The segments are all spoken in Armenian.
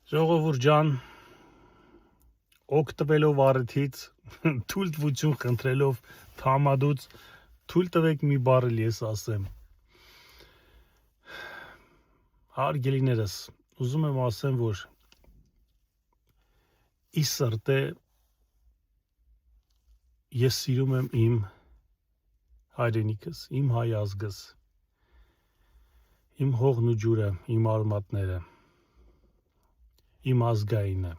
Ժողովուրդ ջան, օգտվելով առիթից, թույլտվություն խնդրելով Թամադուց, թույլ տվեք մի բառ էլ ես ասեմ։ Հարգելիներս, ուզում եմ ասեմ, որ ի սրտե ես սիրում եմ իմ հայրենիքս, իմ հայ ազգս, իմ հողն ու ջուրը, իմ արմատները, իմ ազգայինը,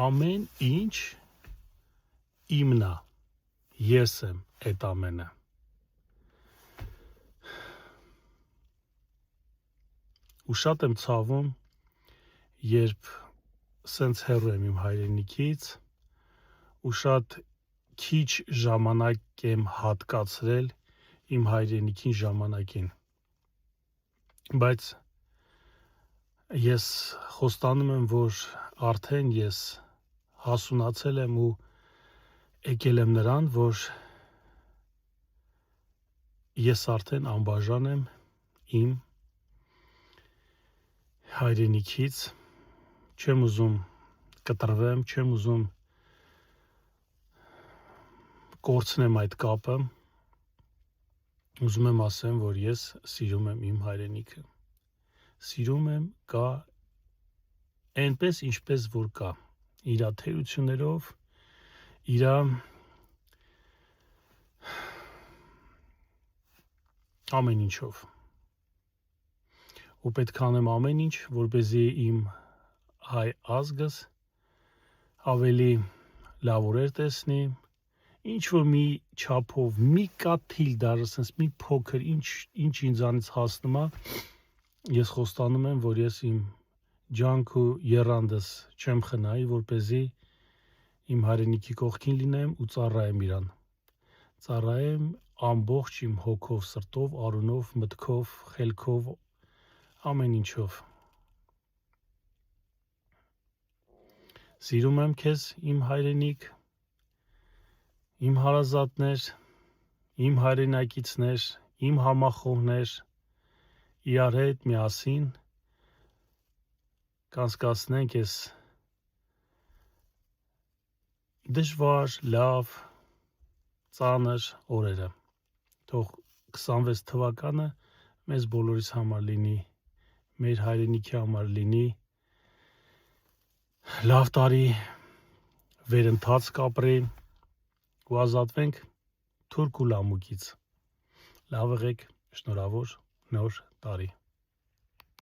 ամեն ինչ իմն է, ես եմ այդ ամենը։ Ու շատ եմ ցավում, երբ սենց հեռու եմ իմ հայրենիքից ու շատ քիչ ժամանակ եմ հատկացրել իմ հայրենիքին ժամանակին, բայց ես խոստանում եմ, որ արդեն ես հասունացել եմ ու եկել եմ նրան, որ ես արդեն անբաժան եմ իմ հայրենիքից, չեմ ուզում կտրվեմ, չեմ ուզում կորցնեմ այդ կապը, ուզում եմ ասեմ, որ ես սիրում եմ իմ հայրենիքը, սիրում եմ կա այնպես, ինչպես որ կա, իրա թերություններով, իրա ամեն ինչով, ու պետք է անեմ ամեն ինչ, որպեսզի իմ հայ ազգս ավելի լավ օրեր տեսնի, ինչ որ մի չափով, մի կաթիլ դառը, sense մի փոքր, ինչ ինձանից հասնում է, ես խոստանում եմ, որ ես իմ ջանք ու եռանդս չեմ խնայի, որպեսզի իմ հայրենիքի կողքին լինեմ ու ծառայեմ իրան, ծառայեմ ամբողջ իմ հոգով, սրտով, արունով, մտքով, խելքով, ամեն ինչով։ Սիրում եմ քեզ, իմ հայրենիք, իմ հարազատներ, իմ հայրենակիցներ, իմ համախոհներ, իրար հետ միասին կանցկացնենք այս դժվար, լավ, ծանր օրերը։ Թող 26 թվականը մեզ բոլորիս համար լինի, մեր հայրենիքի համար լինի լավ տարի, վերընթացք ապրի ու ազատվենք թուրք ու լամուկից։ Լավ եղեք, շնորհավոր նոր տարի։